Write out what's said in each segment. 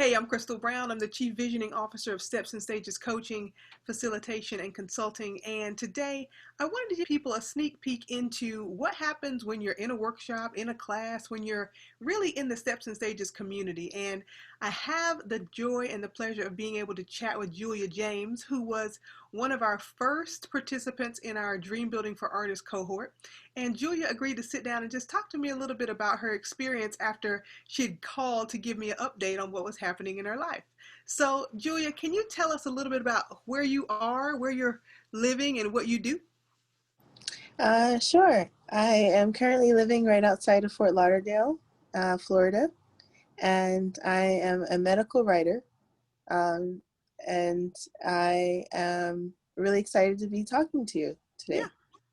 Hey, I'm Crystal Brown. I'm the Chief Visioning Officer of Steps and Stages Coaching, Facilitation, and Consulting. And today I wanted to give people a sneak peek into what happens when you're in a workshop, in a class, when you're really in the Steps and Stages community. And I have the joy and the pleasure of being able to chat with Julia James, who was one of our first participants in our Dream Building for Artists cohort. And Julia agreed to sit down and just talk to me a little bit about her experience after she'd called to give me an update on what was happening in her life. So, Julia, can you tell us a little bit about where you are, where you're living, and what you do? Sure. I am currently living right outside of Fort Lauderdale, Florida, and I am a medical writer. Um, and I am really excited to be talking to you Yeah, today.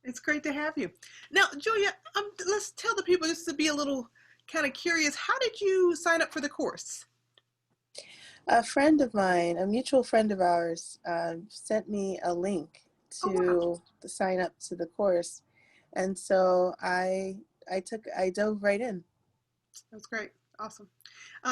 it's great to have you. Now, Julia, let's tell the people just to be a little kind of curious. How did you sign up for the course? A friend of mine, a mutual friend of ours, sent me a link Oh, wow. to sign up to the course, and so I dove right in. That's great. Awesome.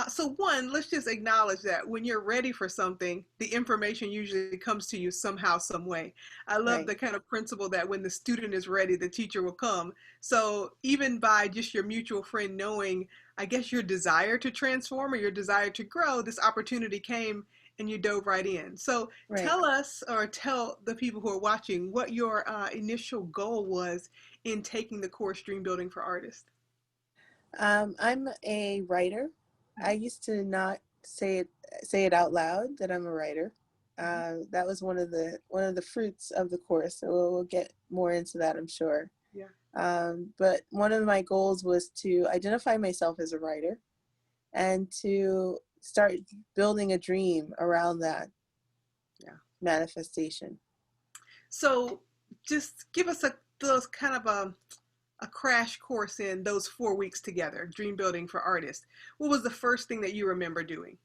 So one, let's just acknowledge that when you're ready for something, the information usually comes to you somehow, some way. I love Right. the kind of principle that when the student is ready, the teacher will come. So even by just your mutual friend knowing, I guess, your desire to transform or your desire to grow, this opportunity came and you dove right in. So Right. tell us, or tell the people who are watching, what your initial goal was in taking the course Dream Building for Artists. I'm a writer. I Mhm, used to not say it out loud that I'm a writer. mhm. That was one of the fruits of the course. So we'll get more into that, I'm sure. Yeah, But one of my goals was to identify myself as a writer and to start building a dream around that yeah. manifestation. So just give us those kind of a crash course in those 4 weeks together, dream building for artists. What was the first thing that you remember doing?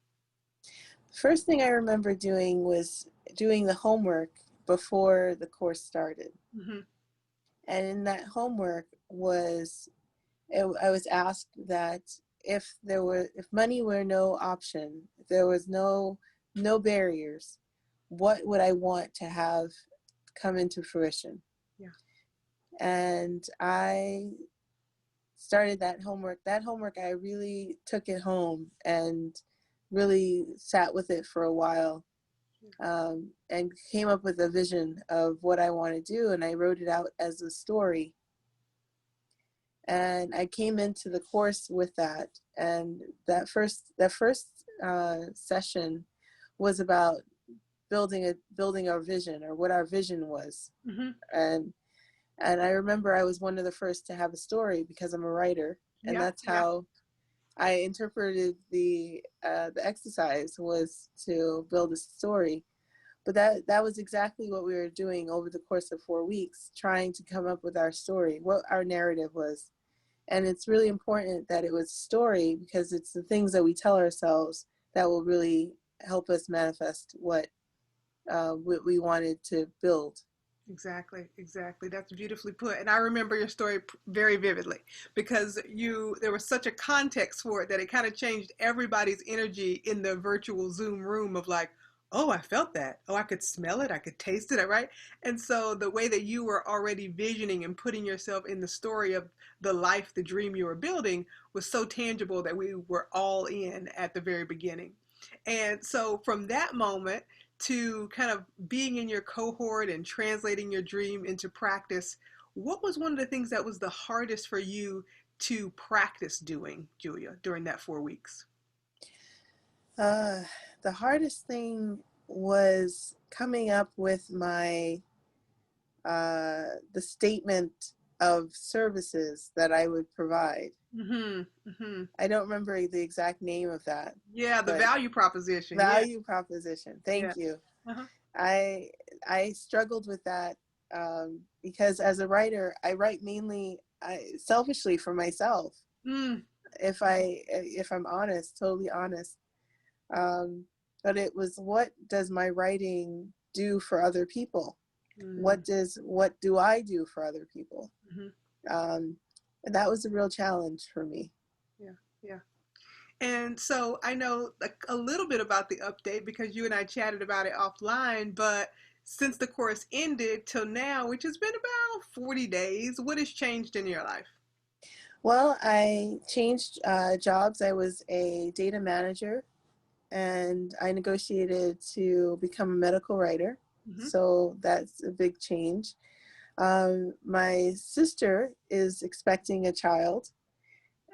First thing I remember doing was doing the homework before the course started. Hmm. And in that homework I was asked that if money were no option, if there was no barriers, what would I want to have come into fruition? Yeah. And I started that homework. That homework, I really took it home and really sat with it for a while, and came up with a vision of what I want to do. And I wrote it out as a story, and I came into the course with that. And that first session was about building our vision, or what our vision was. Hmm. and and I remember I was one of the first to have a story because I'm a writer, and Yeah. that's Yeah. how I interpreted the exercise, was to build a story. But that was exactly what we were doing over the course of 4 weeks, trying to come up with our story, what our narrative was. And it's really important that it was story, because it's the things that we tell ourselves that will really help us manifest what we wanted to build. Exactly, exactly. That's beautifully put. And I remember your story very vividly because there was such a context for it that it kind of changed everybody's energy in the virtual Zoom room of like, oh, I felt that. Oh, I could smell it. I could taste it. Right. And so the way that you were already visioning and putting yourself in the story of the life, the dream you were building was so tangible that we were all in at the very beginning. And so from that moment, to kind of being in your cohort and translating your dream into practice, what was one of the things that was the hardest for you to practice doing, Julia, during that 4 weeks? Uh, the hardest thing was coming up with the statement of services that I would provide. Mm-hmm. Mm-hmm. I don't remember the exact name of that, Yeah, the but value proposition. Yeah. value proposition. Yeah. Thank you. Uh-huh. I I struggled with that, because as a writer, I write mainly selfishly for myself. Mm. If I'm honest, totally honest. Um, but it was, what does my writing do for other people? Mm. What do I do for other people? Mm-hmm. Um, and that was a real challenge for me. Yeah. Yeah. And so I know like a little bit about the update because you and I chatted about it offline, but since the course ended till now, which has been about 40 days, what has changed in your life? Well, I changed jobs. I was a data manager and I negotiated to become a medical writer. Hmm. So that's a big change. My sister is expecting a child,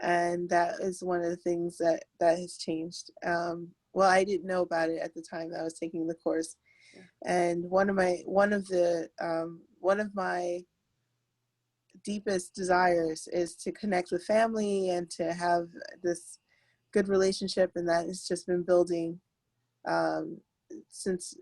and that is one of the things that has changed. Well, I didn't know about it at the time that I was taking the course, Yeah. and one of my deepest desires is to connect with family and to have this good relationship, and that has just been building um, since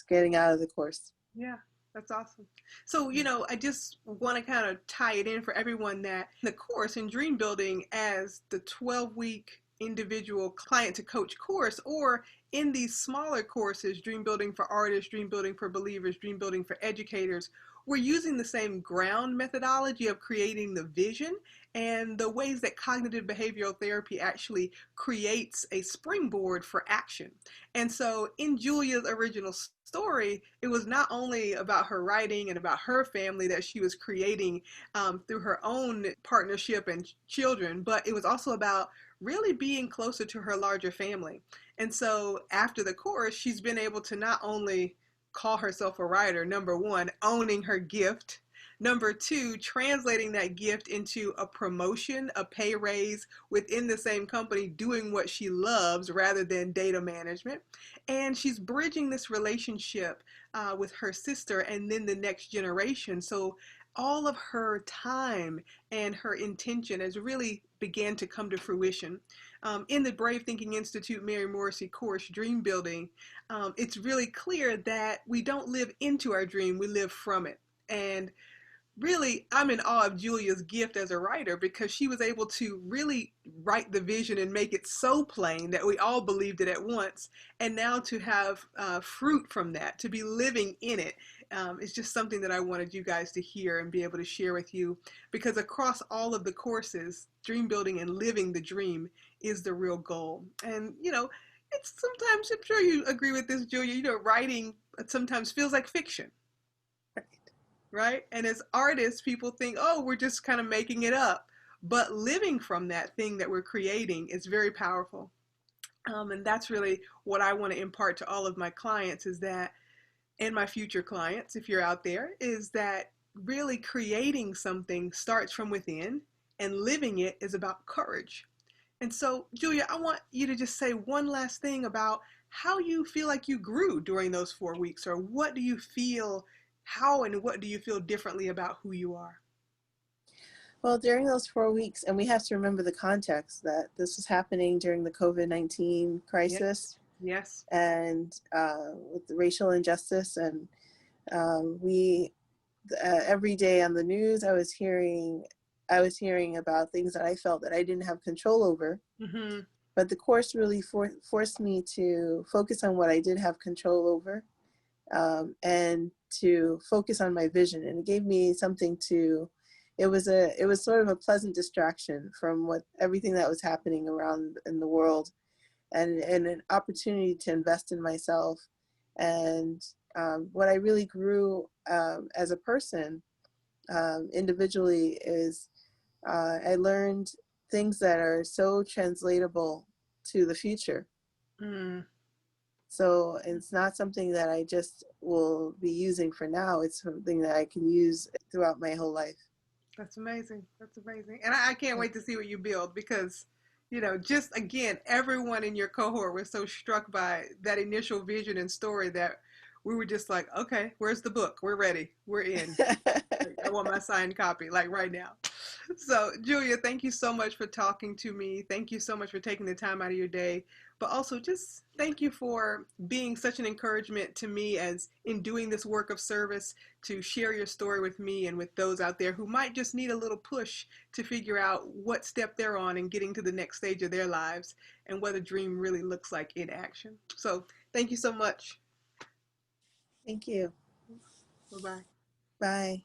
getting out of the course. Yeah, that's awesome. So, I just want to kind of tie it in for everyone that the course in dream building as the 12-week individual client to coach course, or in these smaller courses, dream building for artists, dream building for believers, dream building for educators, we're using the same ground methodology of creating the vision and the ways that cognitive behavioral therapy actually creates a springboard for action. And so in Julia's original story, it was not only about her writing and about her family that she was creating through her own partnership and children, but it was also about really being closer to her larger family. And so after the course, she's been able to not only call herself a writer, number one, owning her gift. Number two, translating that gift into a promotion, a pay raise within the same company, doing what she loves rather than data management. And she's bridging this relationship with her sister and then the next generation. So all of her time and her intention has really began to come to fruition. In the Brave Thinking Institute Mary Morrissey course, Dream Building, it's really clear that we don't live into our dream, we live from it. And really, I'm in awe of Julia's gift as a writer because she was able to really write the vision and make it so plain that we all believed it at once. And now to have fruit from that, to be living in it, is just something that I wanted you guys to hear and be able to share with you. Because across all of the courses, dream building and living the dream is the real goal. And, it's sometimes, I'm sure you agree with this, Julia, writing sometimes feels like fiction, right? And as artists, people think, oh, we're just kind of making it up. But living from that thing that we're creating is very powerful. And that's really what I want to impart to all of my clients is that, and my future clients, if you're out there, is that really creating something starts from within and living it is about courage. And so, Julia, I want you to just say one last thing about how you feel like you grew during those 4 weeks, or what do you feel, how and what do you feel differently about who you are? Well, during those 4 weeks, and we have to remember the context that this was happening during the COVID-19 Yes, crisis yes. and with the racial injustice. And we, every day on the news, I was hearing about things that I felt that I didn't have control over. Mm-hmm. But the course really forced me to focus on what I did have control over, and to focus on my vision. And it gave me something to, it was sort of a pleasant distraction from what everything that was happening around in the world, and an opportunity to invest in myself. And what I really grew as a person individually is I learned things that are so translatable to the future. Mm. So it's not something that I just will be using for now. It's something that I can use throughout my whole life. That's amazing. That's amazing. And I can't wait to see what you build because, just again, everyone in your cohort was so struck by that initial vision and story that we were just like, okay, where's the book? We're ready. We're in. I want my signed copy, like right now. So, Julia, thank you so much for talking to me. Thank you so much for taking the time out of your day. But also, just thank you for being such an encouragement to me as in doing this work of service to share your story with me and with those out there who might just need a little push to figure out what step they're on in getting to the next stage of their lives and what a dream really looks like in action. So, thank you so much. Thank you. Bye bye. Bye.